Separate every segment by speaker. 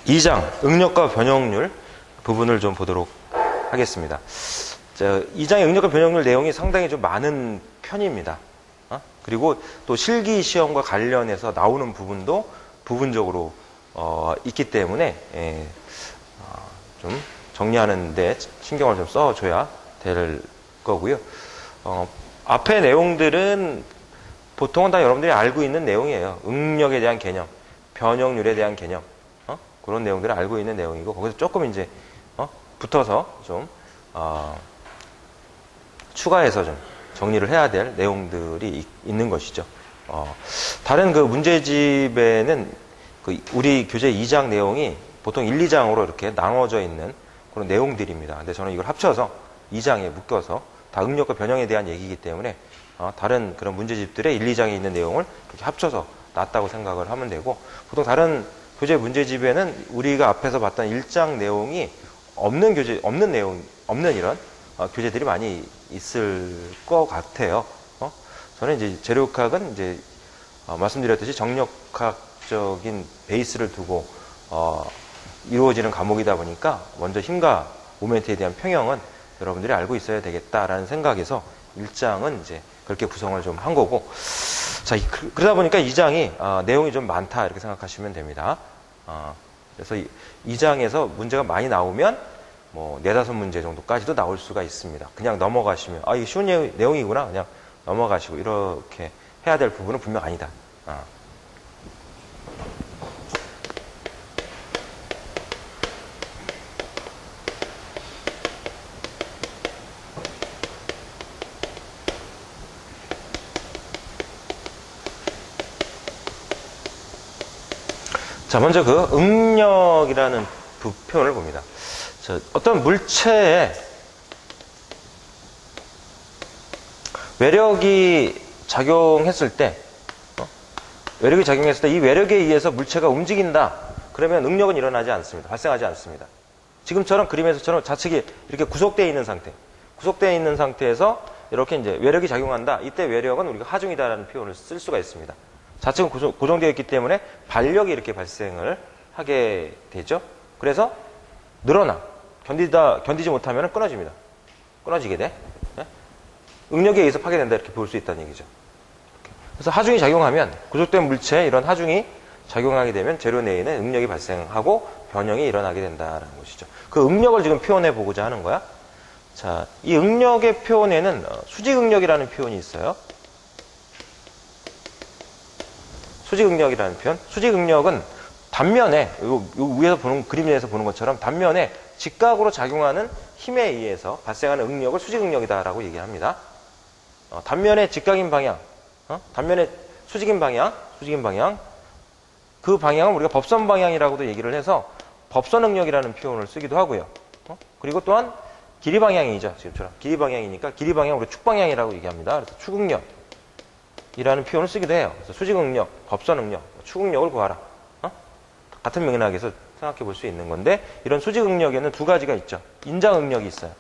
Speaker 1: 2장 응력과 변형률 부분을 좀 보도록 하겠습니다. 자, 2장의 응력과 변형률 내용이 상당히 좀 많은 편입니다. 그리고 또 실기 시험과 관련해서 나오는 부분도 부분적으로 있기 때문에 좀 정리하는데 신경을 좀 써줘야 될 거고요. 앞의 내용들은 보통은 다 여러분들이 알고 있는 내용이에요. 응력에 대한 개념, 변형률에 대한 개념, 그런 내용들을 알고 있는 내용이고, 거기서 조금 이제 붙어서 좀 추가해서 좀 정리를 해야 될 내용들이 있는 것이죠. 다른 그 문제집에는 우리 교재 2장 내용이 보통 1, 2장으로 이렇게 나눠져 있는 그런 내용들입니다. 근데 저는 이걸 합쳐서 2장에 묶여서 다 응력과 변형에 대한 얘기이기 때문에 다른 그런 문제집들의 1, 2장에 있는 내용을 그렇게 합쳐서 놨다고 생각을 하면 되고, 보통 다른 교재 문제집에는 우리가 앞에서 봤던 1장 내용이 없는 이런 교재들이 많이 있을 것 같아요. 저는 이제 재료학은 이제 말씀드렸듯이 정력학적인 베이스를 두고 이루어지는 과목이다 보니까 먼저 힘과 모멘트에 대한 평형은 여러분들이 알고 있어야 되겠다라는 생각에서 1장은 이제 그렇게 구성을 좀 한 거고, 자, 그러다 보니까 2장이 내용이 좀 많다 이렇게 생각하시면 됩니다. 그래서 2장에서 문제가 많이 나오면 뭐 4-5문제 정도까지도 나올 수가 있습니다. 그냥 넘어가시면 이게 쉬운 내용이구나 그냥 넘어가시고 이렇게 해야 될 부분은 분명 아니다. 자, 먼저 그 응력이라는 표현을 봅니다. 어떤 물체에 외력이 작용했을 때 이 외력에 의해서 물체가 움직인다. 그러면 응력은 일어나지 않습니다. 발생하지 않습니다. 지금처럼 그림에서처럼 좌측이 이렇게 구속되어 있는 상태에서 이렇게 이제 외력이 작용한다. 이때 외력은 우리가 하중이다라는 표현을 쓸 수가 있습니다. 좌측은 고정되어 있기 때문에 발력이 이렇게 발생을 하게 되죠. 그래서 늘어나 견디지 못하면 끊어집니다. 끊어지게 돼. 응력에 의해서 파괴된다 이렇게 볼 수 있다는 얘기죠. 그래서 하중이 작용하면 구속된 물체에 이런 하중이 작용하게 되면 재료 내에는 응력이 발생하고 변형이 일어나게 된다는 것이죠. 그 응력을 지금 표현해 보고자 하는 거야. 자, 이 응력의 표현에는 수직응력이라는 표현이 있어요. 수직응력이라는 표현. 수직응력은 단면에 위에서 보는 그림에서 보는 것처럼 단면에 직각으로 작용하는 힘에 의해서 발생하는 응력을 수직응력이다라고 얘기합니다. 단면에 직각인 방향, 단면에 수직인 방향, 그 방향을 우리가 법선 방향이라고도 얘기를 해서 법선응력이라는 표현을 쓰기도 하고요. 그리고 또한 길이 방향이죠. 지금처럼 길이 방향이니까 길이 방향 우리가 축방향이라고 얘기합니다. 그래서 축응력이라는 표현을 쓰기도 해요. 그래서 수직응력, 법선응력, 축응력을 구하라. 같은 맥락에서 생각해 볼 수 있는 건데, 이런 수직응력에는 두 가지가 있죠. 인자응력이 있어요.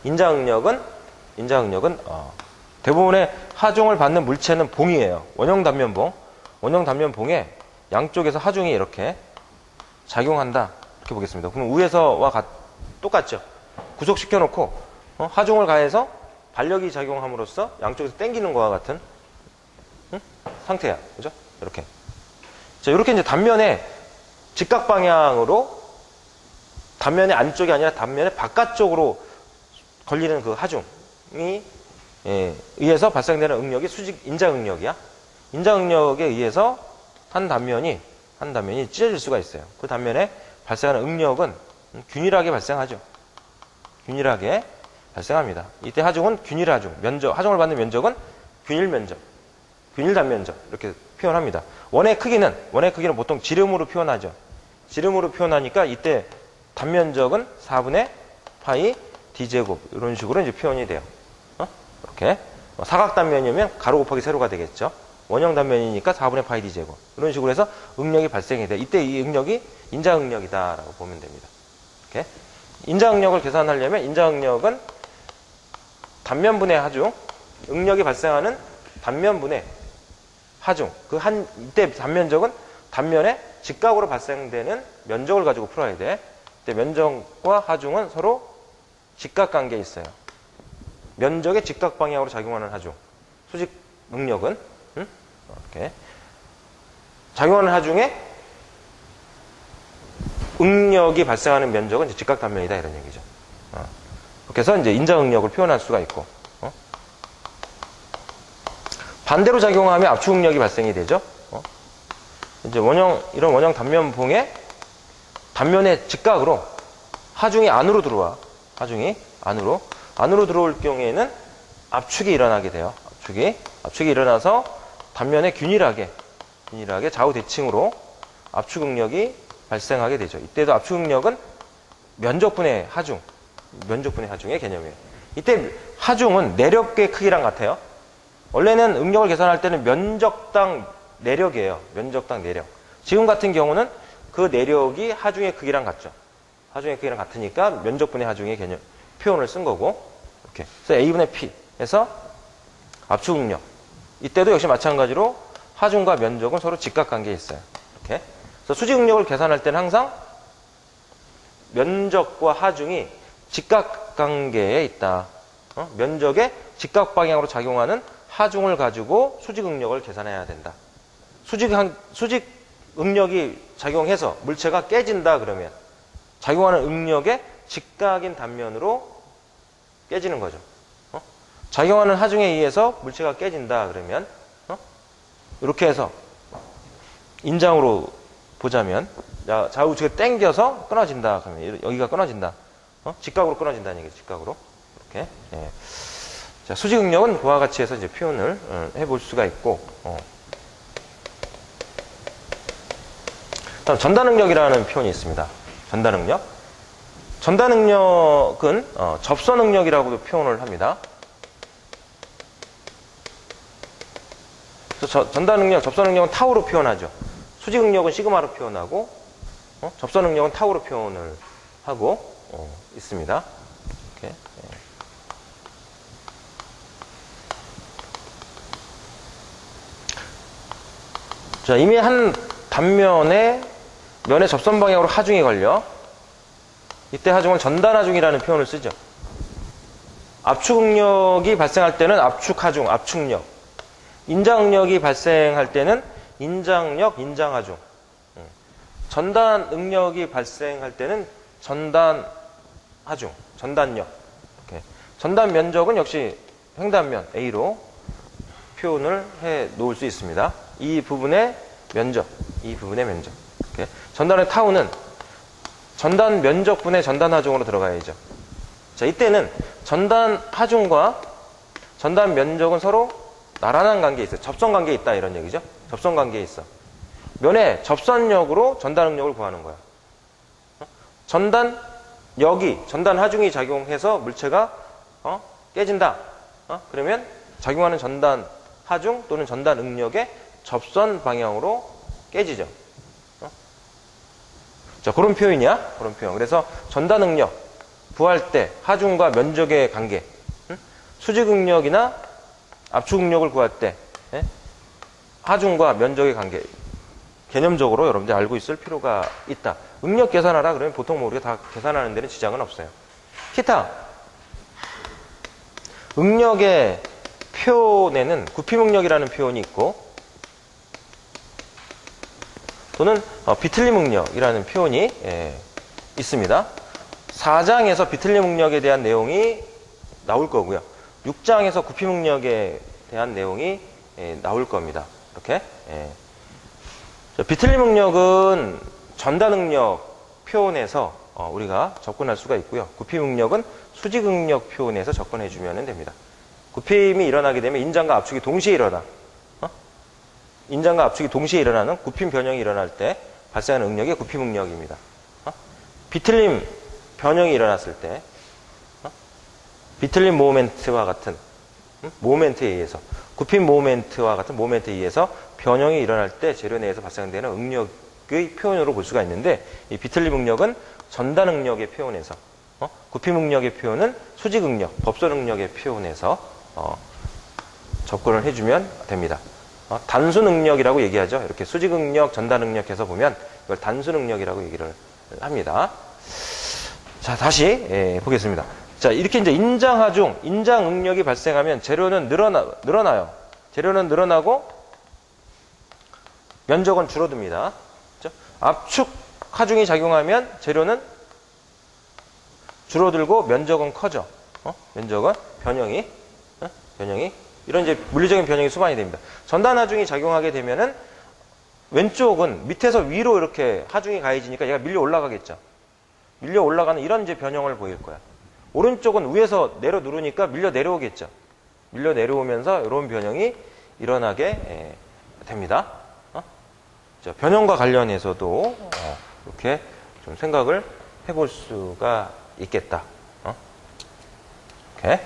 Speaker 1: 인자응력은 대부분의 하중을 받는 물체는 봉이에요. 원형 단면봉에 양쪽에서 하중이 이렇게 작용한다. 이렇게 보겠습니다. 그럼 위에서와 똑같죠. 구속시켜 놓고 하중을 가해서 발력이 작용함으로써 양쪽에서 당기는 것과 같은 상태야. 그죠? 이렇게. 자, 이렇게 이제 단면에 직각 방향으로 단면의 안쪽이 아니라 단면의 바깥쪽으로 걸리는 그 하중이 의해서 발생되는 응력이 인자응력이야. 인자응력에 의해서 한 단면이 찢어질 수가 있어요. 그 단면에 발생하는 응력은 균일하게 발생하죠. 균일하게 발생합니다. 이때 하중은 균일 하중, 하중을 받는 면적은 균일 면적, 균일 단면적 이렇게 표현합니다. 원의 크기는 보통 지름으로 표현하죠. 지름으로 표현하니까 이때 단면적은 4분의 파이 d제곱 이런 식으로 이제 표현이 돼요. 이렇게 사각 단면이면 가로 곱하기 세로가 되겠죠. 원형 단면이니까 4분의 파이 d제곱 이런 식으로 해서 응력이 발생이 돼. 이때 이 응력이 인자응력이다라고 보면 됩니다. 이렇게 인자응력을 계산하려면 인자응력은 단면분의 하중, 응력이 발생하는 단면분의 하중, 이때 단면적은 단면에 직각으로 발생되는 면적을 가지고 풀어야 돼. 근데 면적과 하중은 서로 직각관계에 있어요. 면적의 직각 방향으로 작용하는 하중. 수직 응력은 이렇게 작용하는 하중에 응력이 발생하는 면적은 이제 직각 단면이다 이런 얘기죠. 그렇게 해서 이제 인자 응력을 표현할 수가 있고, 반대로 작용하면 압축 응력이 발생이 되죠. 이제 이런 원형 단면봉에 단면의 직각으로 하중이 안으로 들어와. 하중이 안으로 들어올 경우에는 압축이 일어나게 돼요. 압축이 일어나서 단면에 균일하게 좌우 대칭으로 압축 응력이 발생하게 되죠. 이때도 압축 응력은 면적분의 하중의 개념이에요. 이때 하중은 내력의 크기랑 같아요. 원래는 응력을 계산할 때는 면적당 내력이에요. 면적당 내력. 지금 같은 경우는 그 내력이 하중의 크기랑 같죠. 하중의 크기랑 같으니까 면적분의 하중의 개념 표현을 쓴 거고, 이렇게. 그래서 A분의 P에서 압축 응력. 이때도 역시 마찬가지로 하중과 면적은 서로 직각관계에 있어요. 이렇게. 그래서 수직 응력을 계산할 때는 항상 면적과 하중이 직각관계에 있다. 면적의 직각 방향으로 작용하는 하중을 가지고 수직 응력을 계산해야 된다. 수직 응력이 작용해서 물체가 깨진다 그러면 작용하는 응력의 직각인 단면으로 깨지는 거죠. 작용하는 하중에 의해서 물체가 깨진다 그러면 이렇게 해서 인장으로 보자면 좌우측에 당겨서 끊어진다 그러면 여기가 끊어진다. 직각으로 끊어진다는 얘기죠. 직각으로 이렇게. 예. 자, 수직 응력은 그와 같이 해서 이제 표현을 해볼 수가 있고, 다음 전단 응력이라는 표현이 있습니다. 전단 응력. 전단 응력은 접선 응력이라고도 표현을 합니다. 그래서 전단 응력, 접선 응력은 타우로 표현하죠. 수직 응력은 시그마로 표현하고, 접선 응력은 타우로 표현을 하고 있습니다. 이렇게. 자, 이미 한 단면에 면의 접선 방향으로 하중이 걸려. 이때 하중은 전단 하중이라는 표현을 쓰죠. 압축 응력이 발생할 때는 압축 하중, 압축력. 인장 응력이 발생할 때는 인장 응력, 인장 하중. 전단 응력이 발생할 때는 전단 하중, 전단력. 이렇게. 전단 면적은 역시 횡단면 A로 표현을 해 놓을 수 있습니다. 이 부분의 면적. 이렇게. 전단의 타우는 전단 면적분의 전단 하중으로 들어가야죠. 자, 이때는 전단 하중과 전단 면적은 서로 나란한 관계에 있어요. 접선 관계에 있다 이런 얘기죠. 접선 관계에 있어. 면의 접선력으로 전단 응력을 구하는 거야. 전단 하중이 작용해서 물체가 깨진다. 그러면 작용하는 전단 하중 또는 전단 응력의 접선 방향으로 깨지죠. 자, 그런 표현이야. 그런 표현. 그래서 전단 응력 구할 때 하중과 면적의 관계, 수직 응력이나 압축 응력을 구할 때 하중과 면적의 관계, 개념적으로 여러분들이 알고 있을 필요가 있다. 응력 계산하라 그러면 보통 뭐 우리가 다 계산하는 데는 지장은 없어요. 기타 응력의 표내는 구피응력이라는 표현이 있고, 또는 비틀림 응력이라는 표현이 있습니다. 4장에서 비틀림 응력에 대한 내용이 나올 거고요. 6장에서 구피임 응력에 대한 내용이 나올 겁니다. 이렇게. 비틀림 응력은 전단 응력 표현에서 우리가 접근할 수가 있고요. 구피임 응력은 수직 응력 표현에서 접근해 주면 됩니다. 구피임이 일어나게 되면 인장과 압축이 동시에 일어나. 인장과 압축이 동시에 일어나는 구피임 변형이 일어날 때 발생하는 응력이 구피임 응력입니다. 비틀림 변형이 일어났을 때 비틀림 모멘트와 같은 모멘트에 의해서 구피임 모멘트와 같은 모멘트에 의해서 변형이 일어날 때 재료 내에서 발생되는 응력의 표현으로 볼 수가 있는데, 이 비틀림 응력은 전단 응력의 표현에서, 구피임 응력의 표현은 수직 응력, 법선 응력의 표현에서 접근을 해주면 됩니다. 단수 능력이라고 얘기하죠. 이렇게 수직 응력, 전단 응력 해서 보면 이걸 단수 능력이라고 얘기를 합니다. 자, 다시 보겠습니다. 자, 이렇게 이제 인장하중, 인장 응력이 발생하면 재료는 늘어나요. 재료는 늘어나고 면적은 줄어듭니다. 그렇죠? 압축 하중이 작용하면 재료는 줄어들고 면적은 커져. 면적은 변형이 이런 이제 물리적인 변형이 수반이 됩니다. 전단 하중이 작용하게 되면은 왼쪽은 밑에서 위로 이렇게 하중이 가해지니까 얘가 밀려 올라가겠죠. 밀려 올라가는 이런 이제 변형을 보일 거야. 오른쪽은 위에서 내려 누르니까 밀려 내려오겠죠. 밀려 내려오면서 이런 변형이 일어나게 됩니다. 자, 변형과 관련해서도 이렇게 좀 생각을 해볼 수가 있겠다. 이렇게.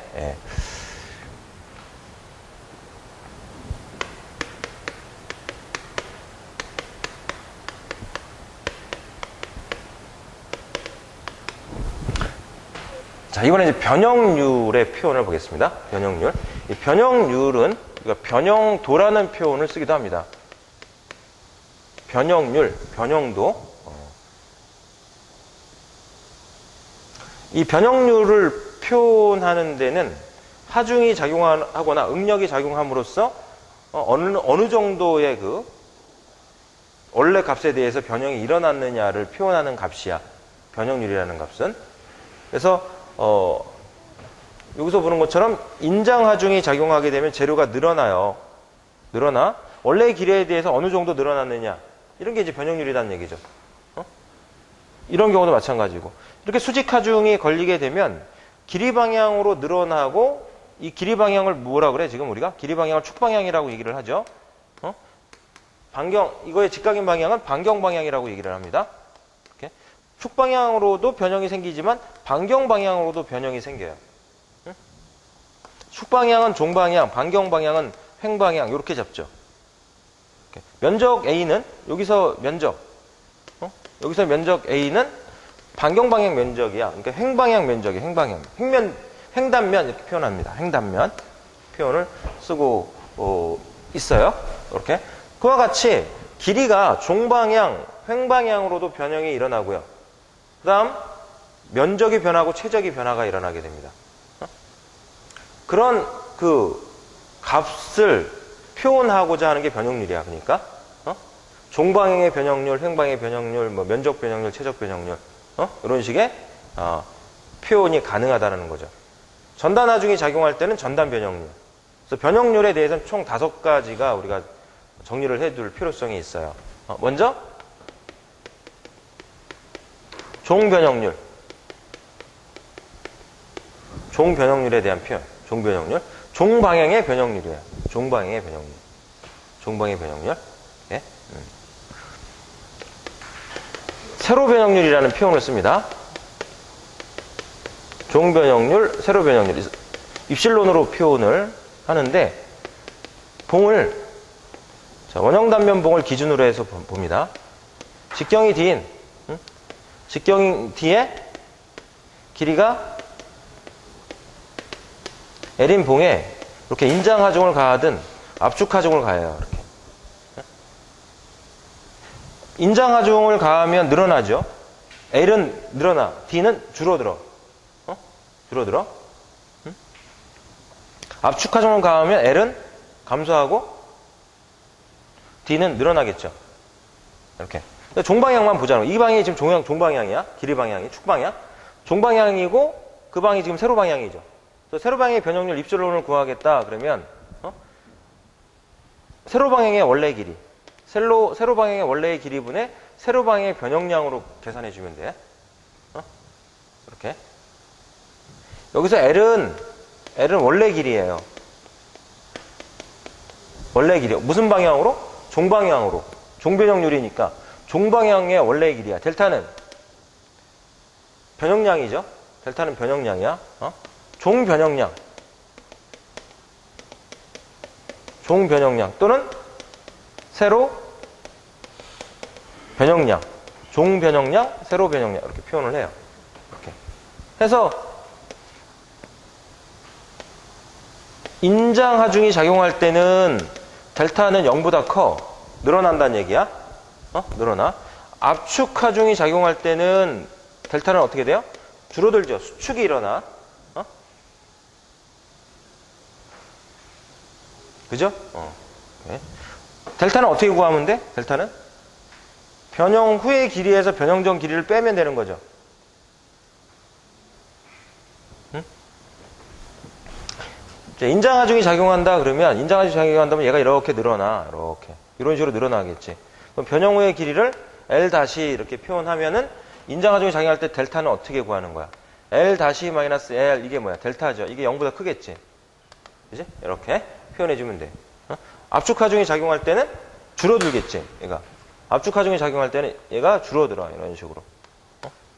Speaker 1: 자, 이번에 이제 변형률의 표현을 보겠습니다. 변형률. 이 변형률은 우리가 변형도라는 표현을 쓰기도 합니다. 변형률, 변형도. 이 변형률을 표현하는 데는 하중이 작용하거나 응력이 작용함으로써 어느 정도의 그 원래 값에 대해서 변형이 일어났느냐를 표현하는 값이야. 변형률이라는 값은. 그래서 여기서 보는 것처럼 인장하중이 작용하게 되면 재료가 늘어나요. 늘어나 원래의 길이에 대해서 어느 정도 늘어났느냐, 이런 게 이제 변형률이라는 얘기죠. 이런 경우도 마찬가지고, 이렇게 수직하중이 걸리게 되면 길이 방향으로 늘어나고, 이 길이 방향을 뭐라 그래? 지금 우리가 길이 방향을 축방향이라고 얘기를 하죠. 이거의 직각인 방향은 반경 방향이라고 얘기를 합니다. 축방향으로도 변형이 생기지만 반경 방향으로도 변형이 생겨요. 축방향은 종방향, 반경 방향은 횡방향, 이렇게 잡죠. 면적 A는 여기서 면적 A는 반경 방향 면적이야. 그러니까 횡방향 면적이 횡단면 이렇게 표현합니다. 횡단면 표현을 쓰고 있어요. 이렇게 그와 같이 길이가 종방향, 횡방향으로도 변형이 일어나고요. 그 다음 면적이 변하고 최적이 변화가 일어나게 됩니다. 그런 그 값을 표현하고자 하는 게 변형률이야. 그러니까 종방향의 변형률, 횡방향의 변형률, 뭐 면적 변형률, 최적 변형률, 이런 식의 표현이 가능하다는 거죠. 전단 하중이 작용할 때는 전단 변형률. 그래서 변형률에 대해서는 총 5가지가 우리가 정리를 해둘 필요성이 있어요. 먼저 종변형률. 종변형률에 대한 표현. 종변형률. 종방향의 변형률이에요. 종방향의 변형률. 종방향의 변형률. 예? 세로 변형률이라는 표현을 씁니다. 종변형률, 세로 변형률. 입실론으로 표현을 하는데, 봉을, 원형 단면 봉을 기준으로 해서 봅니다. 직경이 D인, 직경 D의 길이가 L인 봉에 이렇게 인장하중을 가하든 압축하중을 가해요. 이렇게. 인장하중을 가하면 늘어나죠. L은 늘어나, D는 줄어들어. 줄어들어. 압축하중을 가하면 L은 감소하고 D는 늘어나겠죠. 이렇게. 종방향만 보자면, 이 방향이 지금 종방향이야. 길이 방향이, 축방향. 종방향이고, 그 방이 지금 세로 방향이죠. 그래서 세로 방향의 변형률 입술론을 구하겠다. 그러면, 세로 방향의 원래 길이. 세로 방향의 원래의 길이분의 세로 방향의 변형량으로 계산해주면 돼. 이렇게. 여기서 L은 원래 길이에요. 원래 길이. 무슨 방향으로? 종방향으로. 종변형률이니까. 종방향의 원래의 길이야. 델타는 변형량이죠. 델타는 변형량이야. 종변형량. 종변형량 또는 세로 변형량. 종변형량, 세로 변형량 이렇게 표현을 해요. 이렇게 해서 인장하중이 작용할 때는 델타는 0보다 커. 늘어난다는 얘기야. 늘어나. 압축 하중이 작용할 때는 델타는 어떻게 돼요? 줄어들죠. 수축이 일어나. 그죠? 네. 델타는 어떻게 구하면 돼? 델타는? 변형 후의 길이에서 변형 전 길이를 빼면 되는 거죠. 응? 인장하중이 작용한다 그러면, 인장하중이 작용한다면 얘가 이렇게 늘어나. 이렇게. 이런 식으로 늘어나겠지. 그럼 변형 후의 길이를 L 다시 이렇게 표현하면은 인장하중이 작용할 때 델타는 어떻게 구하는 거야? L 다시 마이너스 L, 이게 뭐야? 델타죠. 이게 0보다 크겠지. 그지? 이렇게 표현해주면 돼. 압축하중이 작용할 때는 줄어들겠지. 얘가. 압축하중이 작용할 때는 얘가 줄어들어. 이런 식으로.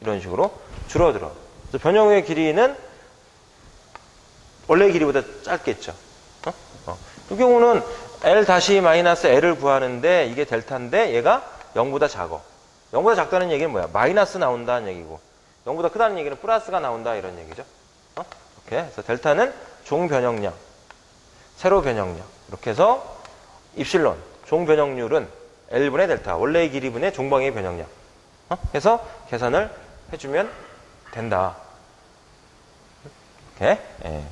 Speaker 1: 이런 식으로 줄어들어. 그래서 변형 후의 길이는 원래의 길이보다 짧겠죠. 이 경우는 L 다시 마이너스 L을 구하는데 이게 델타인데 얘가 0보다 작어. 0보다 작다는 얘기는 뭐야? 마이너스 나온다는 얘기고 0보다 크다는 얘기는 플러스가 나온다 이런 얘기죠. 이렇게 해서 델타는 종변형량, 세로 변형량 이렇게 해서 입실론, 종변형률은 L분의 델타, 원래의 길이분의 종방의 변형량 해서 계산을 해주면 된다. 이렇게. 예.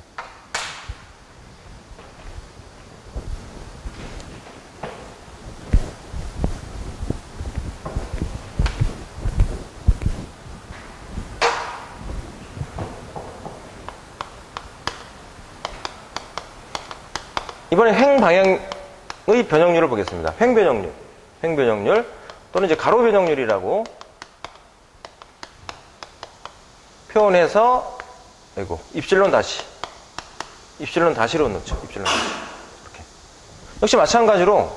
Speaker 1: 이번에 횡방향의 변형률을 보겠습니다. 횡변형률. 횡변형률 또는 이제 가로변형률이라고 표현해서 입실론 다시로 넣죠. 입실론 다시. 이렇게. 역시 마찬가지로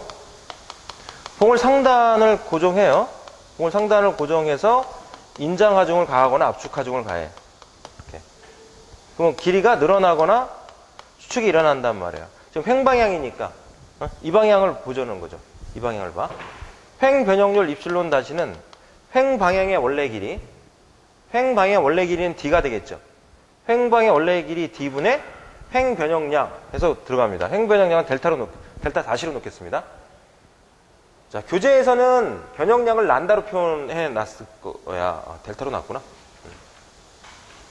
Speaker 1: 봉을 상단을 고정해요. 봉을 상단을 고정해서 인장하중을 가하거나 압축하중을 가해. 이렇게. 그러면 길이가 늘어나거나 수축이 일어난단 말이에요. 지금 횡방향이니까 이 방향을 보자는 거죠. 이 방향을 봐. 횡변형률 입실론 다시는 횡방향의 원래 길이, 횡방향의 원래 길이는 D가 되겠죠. 횡방향의 원래 길이 D분의 횡변형량 해서 들어갑니다. 횡변형량은 델타 다시로 놓겠습니다. 자, 교재에서는 변형량을 란다로 표현해 놨을 거야. 델타로 놨구나.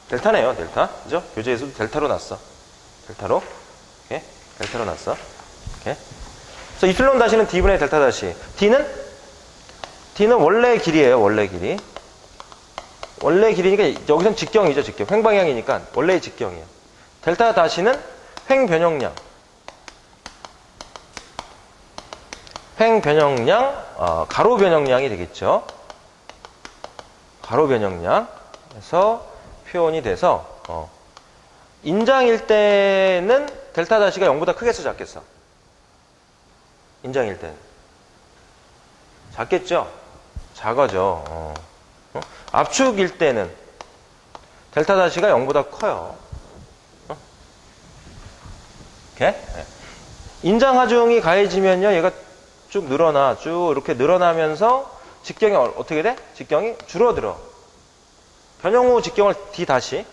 Speaker 1: 델타네요, 델타. 그죠? 교재에서도 델타로 놨어. 델타로. 이렇게. 델타로 놨어. 이렇게. 그래서 입실론 다시는 D분의 델타 다시. D는 원래 길이에요, 원래 길이. 원래 길이니까 여기선 직경이죠, 직경. 횡방향이니까 원래의 직경이에요. 델타 다시는 횡변형량. 가로 변형량이 되겠죠. 가로 변형량. 해서 표현이 돼서, 인장일 때는 델타 다시가 0보다 크겠어, 작겠어? 인장일 때는. 작겠죠? 작아져. 압축일 때는 델타 다시가 0보다 커요. 이렇게. 인장하중이 가해지면요, 얘가 쭉 늘어나. 쭉 이렇게 늘어나면서 직경이 어떻게 돼? 직경이 줄어들어. 변형 후 직경을 D 다시.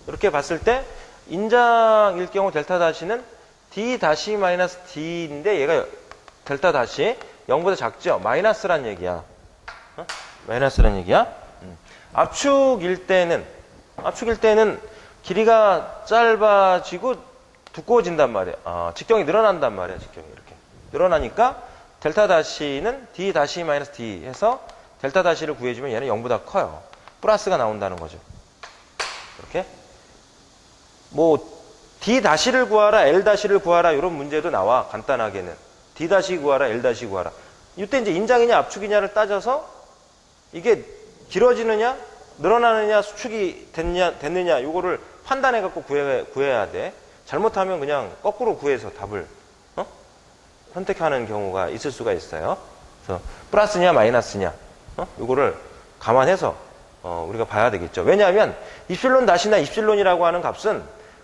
Speaker 1: 이렇게 봤을 때 인장일 경우 델타 다시는 D 다시 마이너스 D인데 얘가 델타 다시 0보다 작죠? 마이너스란 얘기야. 마이너스란 얘기야. 압축일 때는 길이가 짧아지고 두꺼워진단 말이야. 직경이 늘어난단 말이야. 직경이 이렇게 늘어나니까 델타 다시는 D 다시 마이너스 D 해서 델타 다시를 구해주면 얘는 0보다 커요. 플러스가 나온다는 거죠. 이렇게. D 다시를 구하라, L 다시를 구하라 이런 문제도 나와. 간단하게는 D 다시 구하라, L 다시 구하라. 이때 이제 인장이냐 압축이냐를 따져서 이게 길어지느냐, 늘어나느냐, 수축이 됐느냐 이거를 판단해 갖고 구해야 돼. 잘못하면 그냥 거꾸로 구해서 답을 선택하는 경우가 있을 수가 있어요. 그래서 플러스냐 마이너스냐 이거를 감안해서 우리가 봐야 되겠죠. 왜냐하면 입실론 다시나 입실론이라고 하는 값은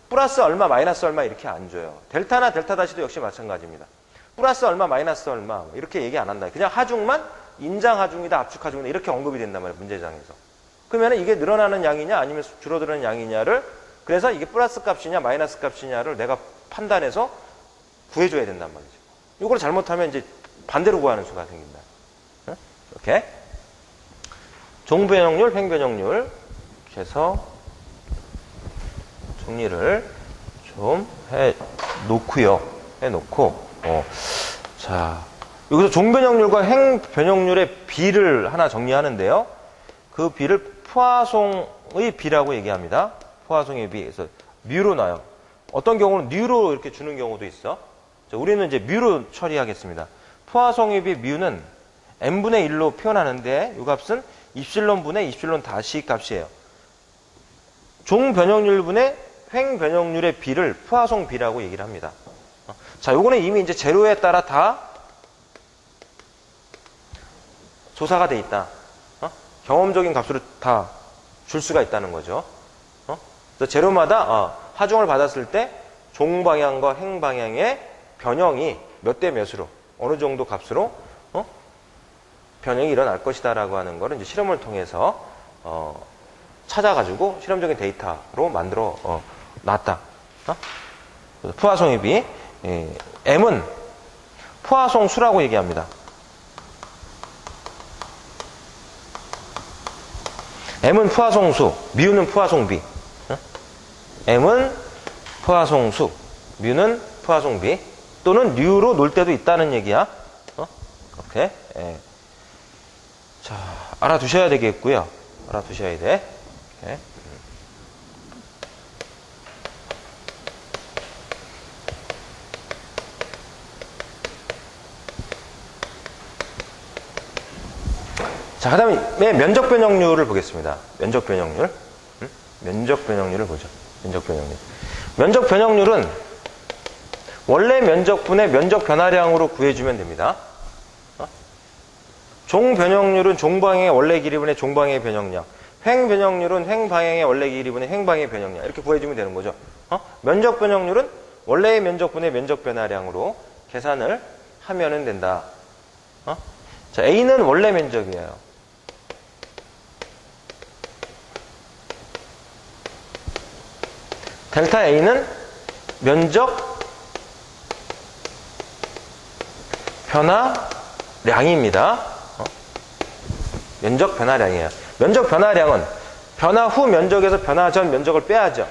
Speaker 1: 플러스 얼마 마이너스 얼마 이렇게 안 줘요. 델타나 델타 다시도 역시 마찬가지입니다. 플러스 얼마 마이너스 얼마 이렇게 얘기 안 한다. 그냥 하중만 인장 하중이다 압축 하중이다 이렇게 언급이 된단 말이에요. 문제장에서. 그러면 이게 늘어나는 양이냐 아니면 줄어드는 양이냐를 그래서 이게 플러스 값이냐 마이너스 값이냐를 내가 판단해서 구해줘야 된단 말이죠. 이걸 잘못하면 이제 반대로 구하는 수가 생긴다. 이렇게. 종변형률, 횡변형률. 이렇게 해서 정리를 좀 해 놓고요. 해 놓고, 자, 여기서 종변형률과 횡변형률의 비를 하나 정리하는데요. 그 비를 포화송의 비라고 얘기합니다. 포화송의 비. 그래서 뮤로 놔요. 어떤 경우는 뉴로 이렇게 주는 경우도 있어. 자, 우리는 이제 뮤로 처리하겠습니다. 포화송의 비 뮤는 n분의 1로 표현하는데 이 값은 입실론분의 입실론 다시 값이에요. 종변형률분의 횡변형률의 비를 포화송 비라고 얘기를 합니다. 자, 요거는 이미 이제 재료에 따라 다 조사가 돼 있다. 경험적인 값으로 다 줄 수가 있다는 거죠. 그래서 재료마다 하중을 받았을 때 종방향과 횡방향의 변형이 몇 대 몇으로 어느 정도 값으로 변형이 일어날 것이다라고 하는 거를 이제 실험을 통해서 찾아가지고 실험적인 데이터로 만들어 놨다. 포화송의 비. M은 포화송 수라고 얘기합니다. M은 포화송수, 뮤는 포화송비. M은 포화송수, 뮤는 포화송비. 또는 뉴로 놀 때도 있다는 얘기야. 이렇게. 자, 알아두셔야 되겠고요. 알아두셔야 돼. 이렇게. 자, 그 다음에 면적 변형률을 보겠습니다. 면적 변형률. 면적 변형률을 보죠. 면적 변형률. 면적 변형률은 원래 면적분의 면적 변화량으로 구해주면 됩니다. 종 변형률은 종방향의 원래 길이분의 종방향의 변형량. 횡 변형률은 횡 방향의 원래 길이분의 횡 방향의 변형량. 이렇게 구해주면 되는 거죠. 면적 변형률은 원래의 면적분의 면적 변화량으로 계산을 하면은 된다. 자, A는 원래 면적이에요. 델타 A는 면적 변화량입니다. 면적 변화량이에요. 면적 변화량은 변화 후 면적에서 변화 전 면적을 빼야죠.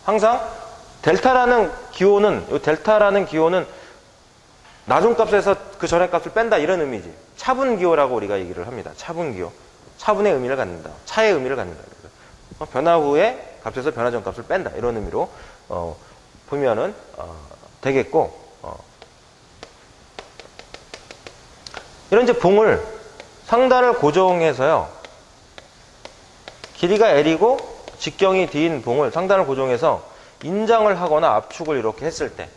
Speaker 1: 항상 델타라는 기호는, 이 델타라는 기호는 나중값에서 그 전의 값을 뺀다 이런 의미지. 차분 기호라고 우리가 얘기를 합니다. 차분 기호. 차분의 의미를 갖는다. 차의 의미를 갖는다. 변화 후에 값에서 변화 전 값을 뺀다. 이런 의미로 보면은 되겠고, 이런 이제 봉을 상단을 고정해서요. 길이가 L이고 직경이 D인 봉을 상단을 고정해서 인장을 하거나 압축을 이렇게 했을 때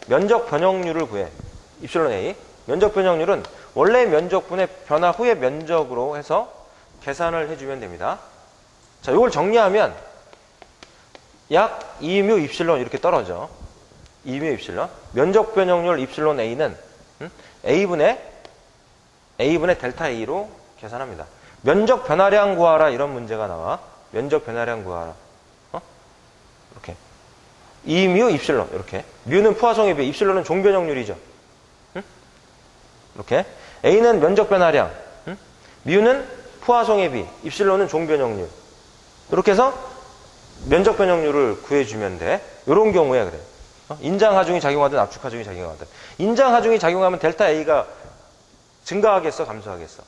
Speaker 1: 면적 변형률을 구해. 입실론 A. 면적 변형률은 원래 면적분의 변화 후의 면적으로 해서 계산을 해주면 됩니다. 자, 이걸 정리하면 약 2μ 입실론 이렇게 떨어져. 2μ 입실론. 면적 변형률 입실론 A는 A분의 델타 A로 계산합니다. 면적 변화량 구하라 이런 문제가 나와. 면적 변화량 구하라. 이렇게. 2μ 입실론 이렇게. 뮤는 포화송의 비, 입실론은 종변형률이죠. 이렇게. A는 면적 변화량, 뮤는 포화송의 비, 입실론은 종변형률. 이렇게 해서 면적 변형률을 구해주면 돼. 이런 경우에 그래. 인장 하중이 작용하든 압축 하중이 작용하든. 인장 하중이 작용하면 델타 A가 증가하겠어, 감소하겠어?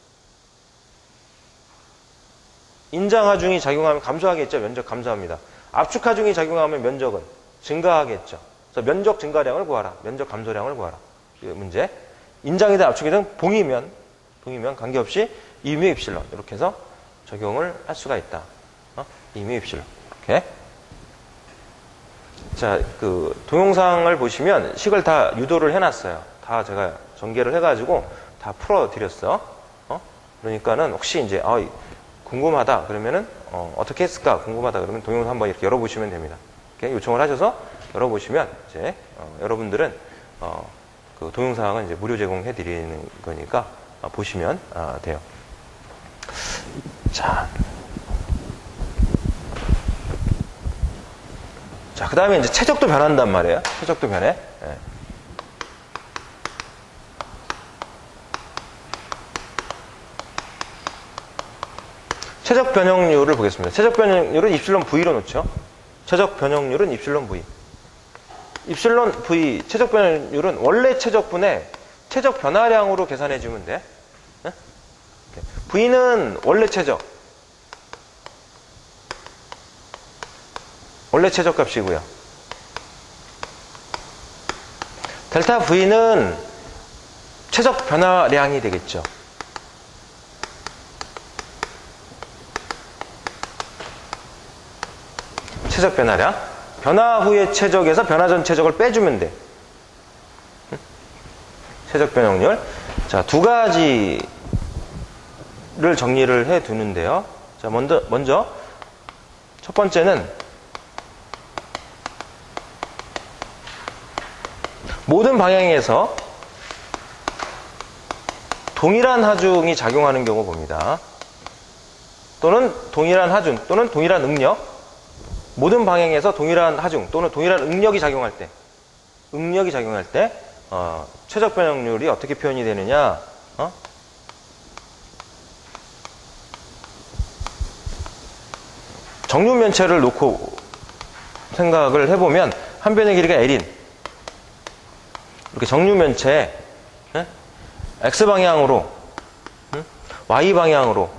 Speaker 1: 인장 하중이 작용하면 감소하겠죠. 면적 감소합니다. 압축 하중이 작용하면 면적은 증가하겠죠. 그래서 면적 증가량을 구하라. 면적 감소량을 구하라. 이 문제. 인장이든 압축이든 봉이면 관계없이 2μ 입실론 이렇게 해서 적용을 할 수가 있다. 2μ 입실론 이렇게. 자, 그 동영상을 보시면 식을 다 유도를 해놨어요. 다 제가 전개를 해가지고 다 풀어드렸어. 그러니까는 혹시 이제 궁금하다 그러면은 어떻게 했을까 궁금하다 그러면 동영상 한번 이렇게 열어보시면 됩니다. 이렇게 요청을 하셔서 열어보시면 이제 여러분들은 그 동영상은 이제 무료 제공해 드리는 거니까 보시면 돼요. 자. 자, 그 다음에 이제 최적도 변한단 말이에요. 최적도 변해. 예. 최적 변형률을 보겠습니다. 최적 변형률은 입실론 V로 놓죠. 최적 변형률은 입실론 V. 입실론 V 최적 변형률은 원래 최적분의 최적 변화량으로 계산해 주면 돼. 네? V는 원래 최적. 원래 최적 값이고요. 델타 V는 최적 변화량이 되겠죠. 최적 변화량. 변화 후의 최적에서 변화 전 최적을 빼주면 돼. 최적 변형률. 자, 두 가지를 정리를 해 두는데요. 자, 먼저 첫 번째는 모든 방향에서 동일한 하중이 작용하는 경우 봅니다. 또는 동일한 하중 또는 동일한 응력. 모든 방향에서 동일한 하중 또는 동일한 응력이 작용할 때 최적 변형률이 어떻게 표현이 되느냐? 정류 면체를 놓고 생각을 해보면 한 변의 길이가 L인 이렇게 정류 면체에 X 방향으로 Y 방향으로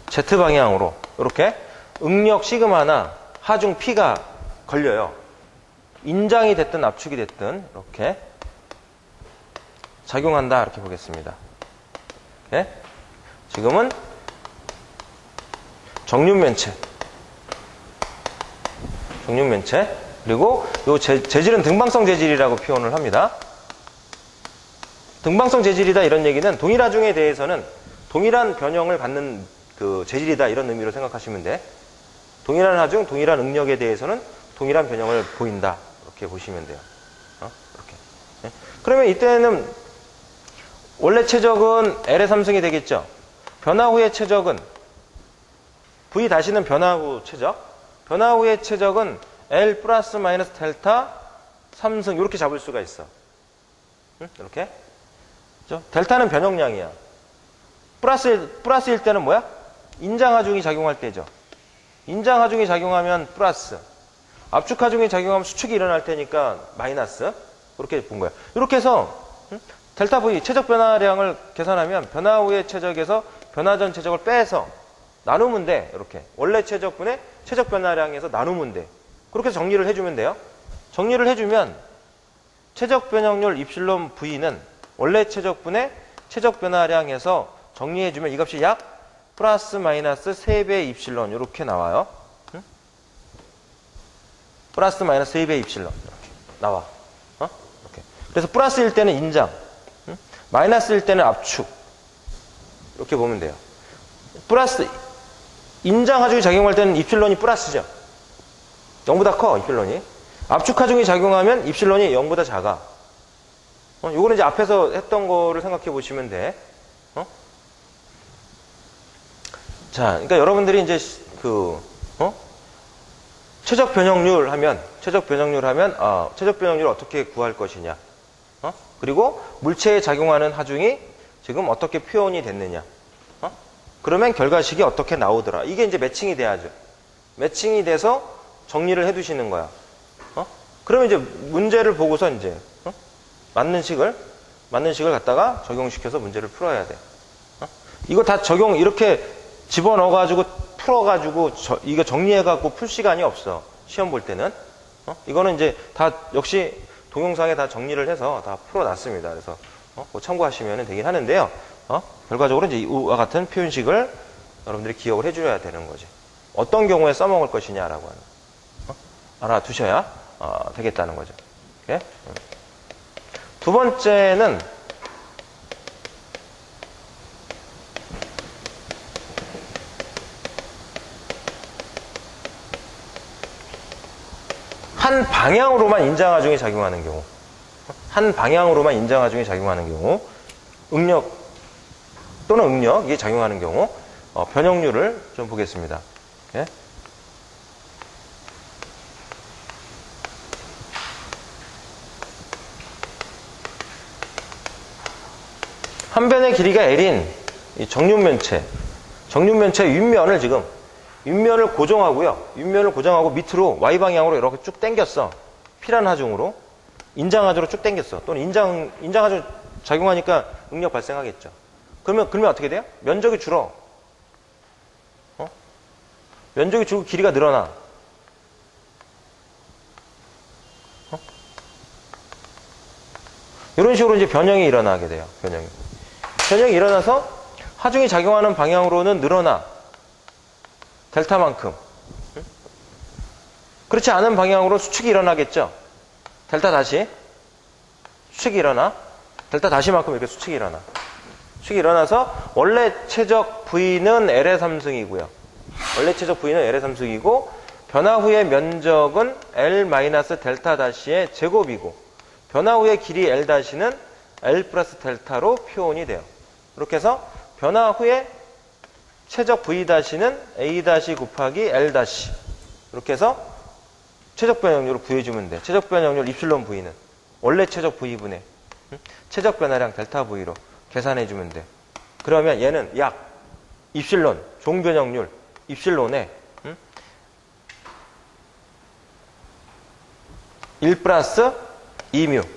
Speaker 1: Z 방향으로 이렇게 응력 시그마나 하중 P가 걸려요. 인장이 됐든 압축이 됐든 이렇게 작용한다 이렇게 보겠습니다. 네? 지금은 정륜면체 그리고 이 재질은 등방성 재질이라고 표현을 합니다. 등방성 재질이다 이런 얘기는 동일하중에 대해서는 동일한 변형을 갖는 그 재질이다 이런 의미로 생각하시면 돼. 동일한 하중, 동일한 응력에 대해서는 동일한 변형을 보인다. 이렇게 보시면 돼요. 이렇게. 네? 그러면 이때는 원래 최적은 L의 3승이 되겠죠. 변화 후의 최적은 V 다시는 변화 후 최적. 변화 후의 최적은 L 플러스 마이너스 델타 3승 이렇게 잡을 수가 있어. 이렇게. 그렇죠? 델타는 변형량이야. 플러스일 때는 뭐야? 인장하중이 작용할 때죠. 인장하중이 작용하면 플러스, 압축하중이 작용하면 수축이 일어날 테니까 마이너스. 그렇게 본 거야. 이렇게 해서 델타 V 최적 변화량을 계산하면 변화 후의 최적에서 변화 전 최적을 빼서 나누면 돼. 이렇게 원래 최적분의 최적 변화량에서 나누면 돼. 그렇게 해서 정리를 해주면 돼요. 정리를 해주면 최적 변형률 입실론 V는 원래 최적분의 최적 변화량에서 정리해주면 이 값이 약 플러스 마이너스 3배 입실론 이렇게 나와요. 플러스 마이너스 3배 입실론 이렇게 나와. 이렇게. 그래서 플러스일 때는 인장, 마이너스일 때는 압축 이렇게 보면 돼요. 플러스 인장 하중이 작용할 때는 입실론이 플러스죠. 0보다 커 입실론이. 압축 하중이 작용하면 입실론이 0보다 작아. 요거는 이제 앞에서 했던 거를 생각해 보시면 돼. 자, 그러니까 여러분들이 이제 최적 변형률 하면 최적 변형률 어떻게 구할 것이냐. 그리고 물체에 작용하는 하중이 지금 어떻게 표현이 됐느냐. 그러면 결과식이 어떻게 나오더라. 이게 이제 매칭이 돼야죠. 매칭이 돼서 정리를 해 두시는 거야. 그러면 이제 문제를 보고서 이제 맞는 식을 갖다가 적용시켜서 문제를 풀어야 돼. 이거 다 적용 이렇게 집어넣어가지고 풀어가지고 이거 정리해갖고 풀 시간이 없어. 시험 볼 때는. 이거는 이제 다 역시 동영상에 다 정리를 해서 다 풀어놨습니다. 그래서 그거 참고하시면 되긴 하는데요. 결과적으로 이제 이와 같은 표현식을 여러분들이 기억을 해줘야 되는 거지. 어떤 경우에 써먹을 것이냐라고 하는. 알아두셔야 되겠다는 거죠. 오케이? 두 번째는 한 방향으로만 인장하중이 작용하는 경우, 한 방향으로만 인장하중이 작용하는 경우, 응력 또는 응력이 작용하는 경우 변형률을 좀 보겠습니다. 예? 한 변의 길이가 L인 이 정육면체 윗면을 지금 윗면을 고정하고요. 윗면을 고정하고 밑으로 Y 방향으로 이렇게 쭉 당겼어. P라는 하중으로. 인장하중으로 쭉 당겼어. 또는 인장하중 작용하니까 응력 발생하겠죠. 그러면 어떻게 돼요? 면적이 줄어. 면적이 줄고 길이가 늘어나. 이런 식으로 이제 변형이 일어나게 돼요. 변형이 일어나서 하중이 작용하는 방향으로는 늘어나. 델타만큼. 그렇지 않은 방향으로 수축이 일어나겠죠. 델타 다시. 수축이 일어나. 델타 다시만큼 이렇게 수축이 일어나. 수축이 일어나서 원래 최적 V는 L의 3승이고요. 원래 최적 V는 L의 3승이고 변화 후의 면적은 L-델타 다시의 제곱이고 변화 후의 길이 L 다시는 L 플러스 델타로 표현이 돼요. 이렇게 해서 변화 후에 최적 V 다시는 A 다시 곱하기 L 다시 이렇게 해서 최적 변형률을 구해주면 돼. 최적 변형률 입실론 V는 원래 최적 V분의 최적 변화량 델타 V로 계산해주면 돼. 그러면 얘는 약 입실론 종변형률 입실론에 1 플러스 2뮤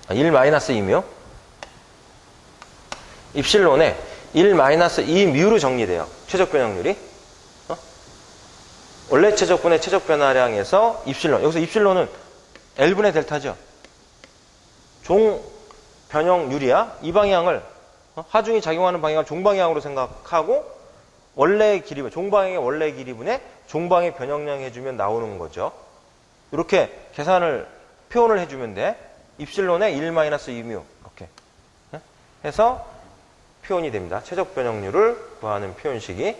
Speaker 1: 1 마이너스 2뮤 입실론에 1 마이너스 2뮤로 정리돼요. 최적 변형률이 원래 최적분의 최적 변화량에서 입실론 여기서 입실론은 L분의 델타죠. 종 변형률이야. 이 방향을 하중이 작용하는 방향을 종방향으로 생각하고 원래 길이 종방향의 원래 길이분의 종방의 변형량 해주면 나오는 거죠. 이렇게 계산을 표현을 해주면 돼. 입실론에 1-2뮤 이렇게 해서 표현이 됩니다. 최적 변형률을 구하는 표현식이.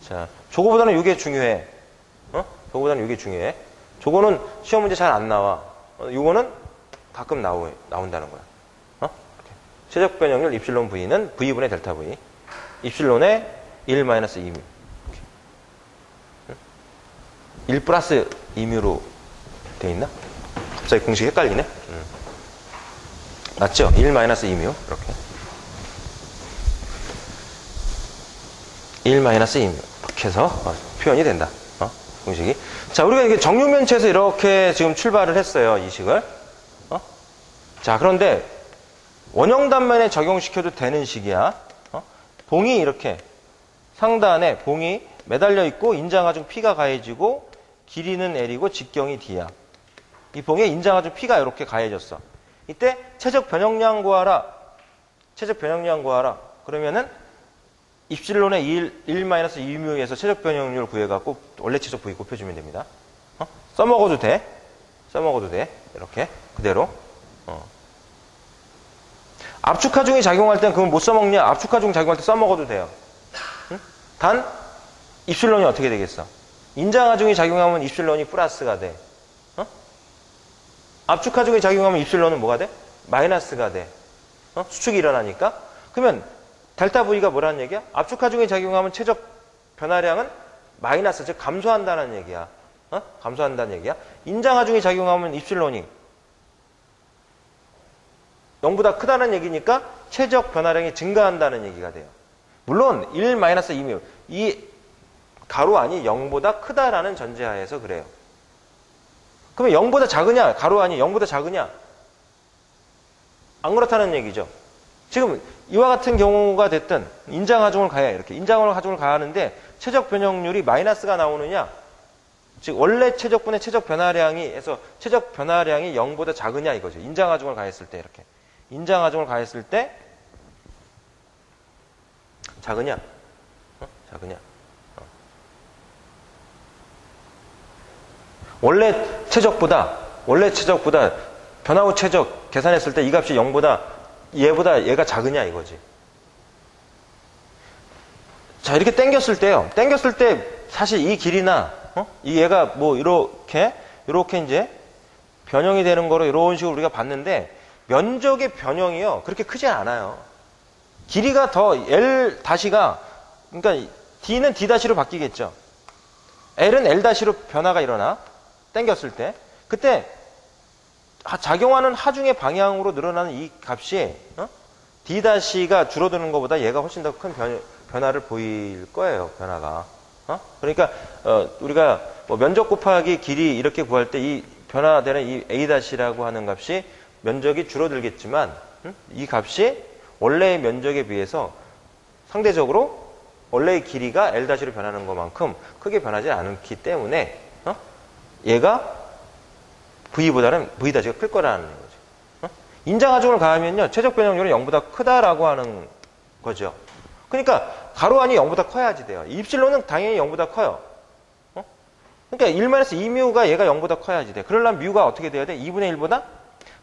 Speaker 1: 자, 저거보다는 이게 중요해. 저거보다는 이게 중요해. 저거는 시험 문제 잘 안 나와. 이거는 가끔 나온다는 거야. 이렇게. 최적 변형률 입실론 V는 V분의 델타 V. 입실론에 1-2뮤. 1 플러스 2뮤로 돼 있나? 갑자기 공식 헷갈리네. 맞죠? 1-2뮤. 이렇게. 1-2뮤. 이렇게 해서 표현이 된다. 공식이. 자, 우리가 이게 정육면체에서 이렇게 지금 출발을 했어요. 이 식을. 자, 그런데 원형 단면에 적용시켜도 되는 식이야. 봉이 이렇게 상단에 봉이 매달려 있고 인장하중 P가 가해지고 길이는 L이고 직경이 D야. 이 봉에 인장하중 P가 이렇게 가해졌어. 이때 최적 변형량 구하라. 최적 변형량 구하라. 그러면은 입실론의 1-2뮤에서 최적 변형률 구해갖고 원래 최적 V 곱해주면 됩니다. 써먹어도 돼. 써먹어도 돼. 이렇게 그대로. 압축하중이 작용할 땐 그건 못 써먹냐? 압축하중 작용할 때 써먹어도 돼요. 응? 단 입실론이 어떻게 되겠어? 인장하중이 작용하면 입실론이 플러스가 돼. 압축하중이 작용하면 입실론은 뭐가 돼? 마이너스가 돼. 수축이 일어나니까. 그러면 델타 V가 뭐라는 얘기야? 압축하중이 작용하면 최적 변화량은 마이너스, 즉 감소한다는 얘기야. 감소한다는 얘기야. 인장하중이 작용하면 입실론이 0보다 크다는 얘기니까 최적 변화량이 증가한다는 얘기가 돼요. 물론 1-2뮤 이 가로 안이 0보다 크다라는 전제하에서 그래요. 그러면 0보다 작으냐? 가로 안이 0보다 작으냐? 안 그렇다는 얘기죠. 지금 이와 같은 경우가 됐든 인장하중을 가해 이렇게 인장하중을 가하는데 최적 변형률이 마이너스가 나오느냐? 즉 원래 최적분의 최적 변화량이 해서 최적 변화량이 0보다 작으냐 이거죠. 인장하중을 가했을 때 이렇게 인장하중을 가했을 때 작으냐? 작으냐? 원래 최적보다 변화 후 최적 계산했을 때 이 값이 0보다 얘보다 얘가 작으냐 이거지. 자, 이렇게 당겼을 때요. 당겼을 때 사실 이 길이나 이 얘가 뭐 이렇게 이제 변형이 되는 거로 이런 식으로 우리가 봤는데 면적의 변형이요. 그렇게 크지 않아요. 길이가 더 L 다시가 그러니까 D는 D 다시로 바뀌겠죠. L은 L 다시로 변화가 일어나. 당겼을 때. 그때 작용하는 하중의 방향으로 늘어나는 이 값이 D-가 줄어드는 것보다 얘가 훨씬 더 큰 변화를 보일 거예요. 변화가. 그러니까 우리가 뭐 면적 곱하기 길이 이렇게 구할 때 이 변화되는 이 A-라고 하는 값이 면적이 줄어들겠지만 이 값이 원래의 면적에 비해서 상대적으로 원래의 길이가 L-로 변하는 것만큼 크게 변하지 않기 때문에 얘가 V보다는 V-가 클 거라는 거죠. 인장하중을 가하면요, 최적 변형률은 0보다 크다라고 하는 거죠. 그러니까 가로 안이 0보다 커야지 돼요. 입실론은 당연히 0보다 커요. 그러니까 1-2뮤가 얘가 0보다 커야지 돼. 그러려면 뮤가 어떻게 돼야 돼? 2분의 1보다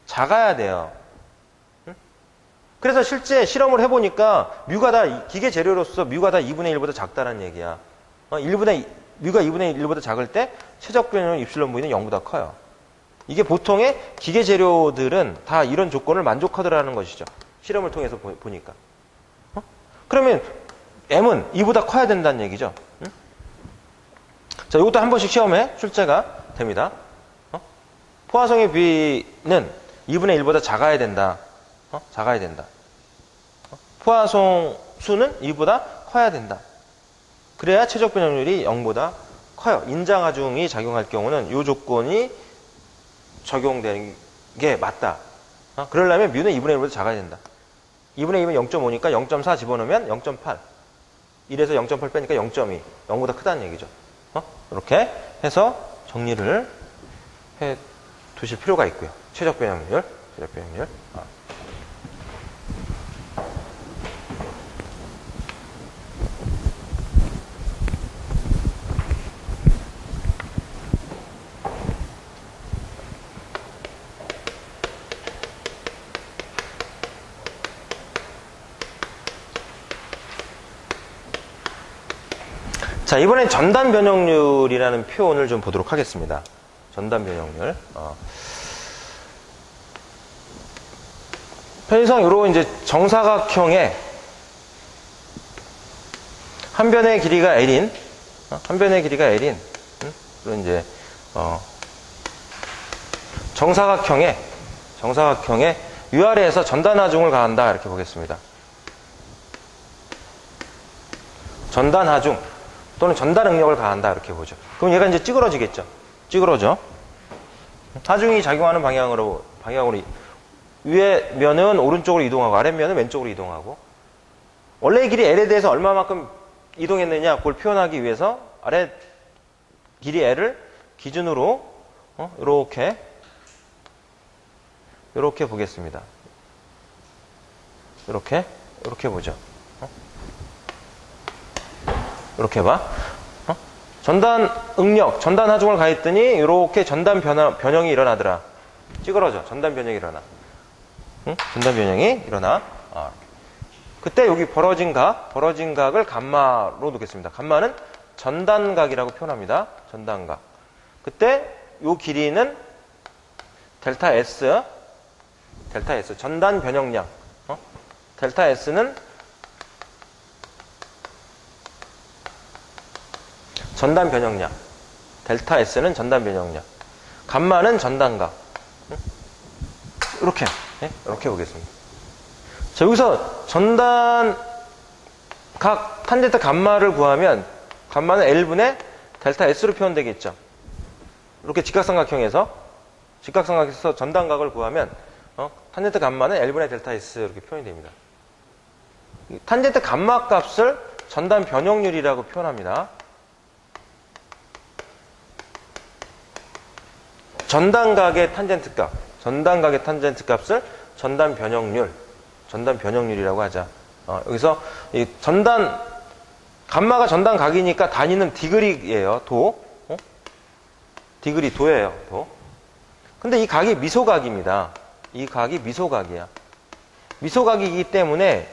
Speaker 1: 작아야 돼요. 그래서 실제 실험을 해보니까 뮤가 다 기계 재료로서 뮤가 다 2분의 1보다 작다는 얘기야. 뮤가 2분의 1보다 작을 때 최적 변형률 입실론 V는 0보다 커요. 이게 보통의 기계 재료들은 다 이런 조건을 만족하더라는 것이죠. 실험을 통해서 보니까. 그러면 M은 2보다 커야 된다는 얘기죠. 자, 이것도 한 번씩 시험에 출제가 됩니다. 포화성의 B는 2분의 1보다 작아야 된다. 작아야 된다. 포화성 수는 2보다 커야 된다. 그래야 최적 변형률이 0보다 커요. 인장하중이 작용할 경우는 이 조건이 적용되는 게 맞다. 그러려면 뮤는 2분의 1보다 작아야 된다. 2분의 2면 0.5니까 0.4 집어넣으면 0.8. 1에서 0.8 빼니까 0.2. 0보다 크다는 얘기죠. 이렇게 해서 정리를 해 두실 필요가 있고요. 최적 변형률. 최적 변형률. 자, 이번엔 전단 변형률이라는 표현을 좀 보도록 하겠습니다. 전단 변형률. 편의상 요런 이제 정사각형의 한 변의 길이가 L인, 한 변의 길이가 L인, 그런 이제, 정사각형의 위아래에서 전단 하중을 가한다. 이렇게 보겠습니다. 전단 하중. 또는 전단 응력을 가한다 이렇게 보죠. 그럼 얘가 이제 찌그러지겠죠. 찌그러져. 하중이 작용하는 방향으로 위에 면은 오른쪽으로 이동하고 아래 면은 왼쪽으로 이동하고 원래의 길이 L에 대해서 얼마만큼 이동했느냐 그걸 표현하기 위해서 아래 길이 L을 기준으로 이렇게 보겠습니다. 이렇게 보죠. 이렇게 봐. 전단 응력, 전단 하중을 가했더니 이렇게 전단 변형이 일어나더라. 찌그러져. 전단 변형이 일어나. 전단 변형이 일어나. 그때 여기 벌어진 각을 감마로 놓겠습니다. 감마는 전단각이라고 표현합니다. 전단각. 그때 요 길이는 델타 S, 전단 변형량. 델타 S는 전단 변형량. 델타 S는 전단 변형량. 감마는 전단각. 이렇게 보겠습니다. 자, 여기서 전단각 탄젠트 감마를 구하면 감마는 L분의 델타 S로 표현되겠죠. 이렇게 직각삼각형에서 전단각을 구하면 탄젠트 감마는 L분의 델타 S 이렇게 표현이 됩니다. 탄젠트 감마 값을 전단 변형률이라고 표현합니다. 전단각의 탄젠트 값을 전단 변형률이라고 하자. 여기서 이 감마가 전단각이니까 단위는 디그리예요. 도예요. 근데 이 각이 미소각입니다. 이 각이 미소각이야. 미소각이기 때문에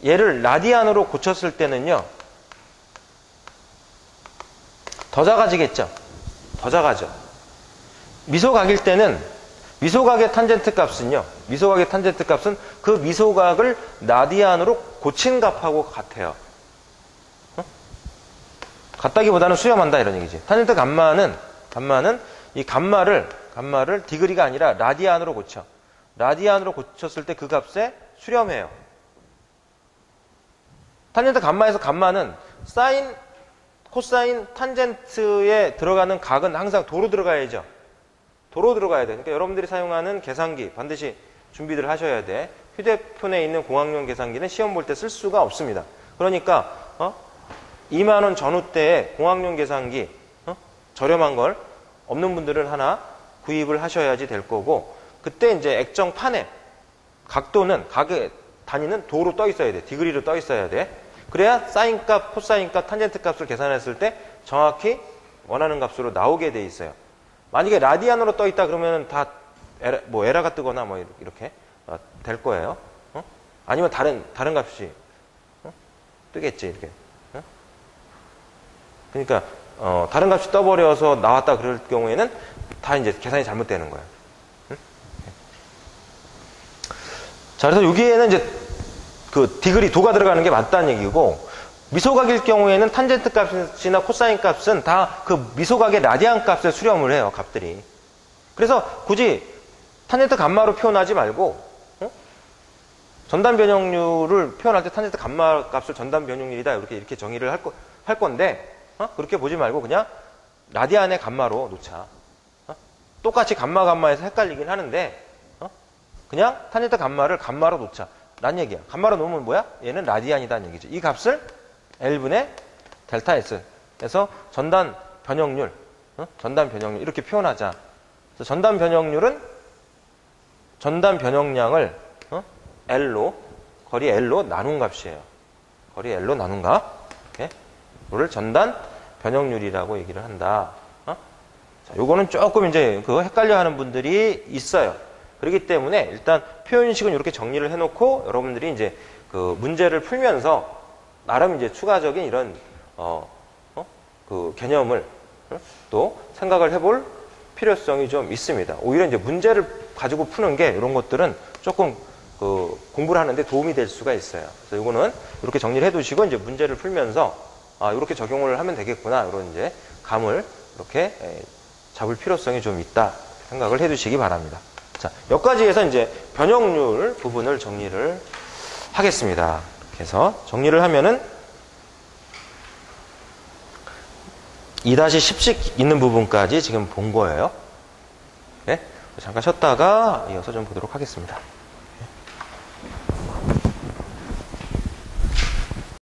Speaker 1: 얘를 라디안으로 고쳤을 때는요. 더 작아지겠죠. 더 작아져. 미소각일 때는 미소각의 탄젠트 값은 그 미소각을 라디안으로 고친 값하고 같아요. 같다기보다는 수렴한다 이런 얘기지. 탄젠트 감마는 이 감마를 디그리가 아니라 라디안으로 고쳐. 라디안으로 고쳤을 때 그 값에 수렴해요. 탄젠트 감마에서 감마는 사인, 코사인, 탄젠트에 들어가는 각은 항상 도로 들어가야죠. 도로 들어가야 돼. 그러니까 여러분들이 사용하는 계산기 반드시 준비를 하셔야 돼. 휴대폰에 있는 공학용 계산기는 시험 볼 때 쓸 수가 없습니다. 그러니까 2만 원 전후대에 공학용 계산기 저렴한 걸 없는 분들은 하나 구입을 하셔야지 될 거고, 그때 이제 액정판에 각도는 각의 단위는 도로 떠 있어야 돼. 디그리로 떠 있어야 돼. 그래야 사인 값, 코사인 값, 탄젠트 값을 계산했을 때 정확히 원하는 값으로 나오게 돼 있어요. 만약에 라디안으로 떠 있다 그러면 다 에러가 뜨거나 뭐 이렇게 될 거예요. 아니면 다른 값이 뜨겠지 이렇게. 그러니까 다른 값이 떠버려서 나왔다 그럴 경우에는 다 이제 계산이 잘못되는 거예요. 자, 그래서 여기에는 이제 그 디그리 도가 들어가는 게 맞다는 얘기고, 미소각일 경우에는 탄젠트 값이나 코사인 값은 다 그 미소각의 라디안 값에 수렴을 해요, 값들이. 그래서 굳이 탄젠트 감마로 표현하지 말고, 전단 변형률을 표현할 때 탄젠트 감마 값을 전단 변형률이다 이렇게 정의를 할 건데, 그렇게 보지 말고 그냥 라디안의 감마로 놓자. 똑같이 감마에서 헷갈리긴 하는데, 그냥 탄젠트 감마를 감마로 놓자. 란 얘기야. 감마로 놓으면 뭐야? 얘는 라디안이다는 얘기죠. 이 값을 L분의 델타 S 에서 전단 변형률 이렇게 표현하자. 그래서 전단 변형률은 전단 변형량을 거리 L로 나눈 값이에요. 거리 L로 나눈 값. 이거를 전단 변형률이라고 얘기를 한다. 자, 요거는 조금 이제 그거 헷갈려 하는 분들이 있어요. 그렇기 때문에 일단 표현식은 이렇게 정리를 해놓고 여러분들이 이제 그 문제를 풀면서 나름 이제 추가적인 이런 그 개념을 또 생각을 해볼 필요성이 좀 있습니다. 오히려 이제 문제를 가지고 푸는 게 이런 것들은 조금 그 공부를 하는데 도움이 될 수가 있어요. 그래서 이거는 이렇게 정리를 해두시고 이제 문제를 풀면서 이렇게 적용을 하면 되겠구나 이런 이제 감을 이렇게 잡을 필요성이 좀 있다 생각을 해두시기 바랍니다. 자, 여기까지 해서 이제 변형률 부분을 정리를 하겠습니다. 그래서 정리를 하면은 2-10씩 있는 부분까지 지금 본 거예요. 네? 잠깐 쉬었다가 이어서 좀 보도록 하겠습니다.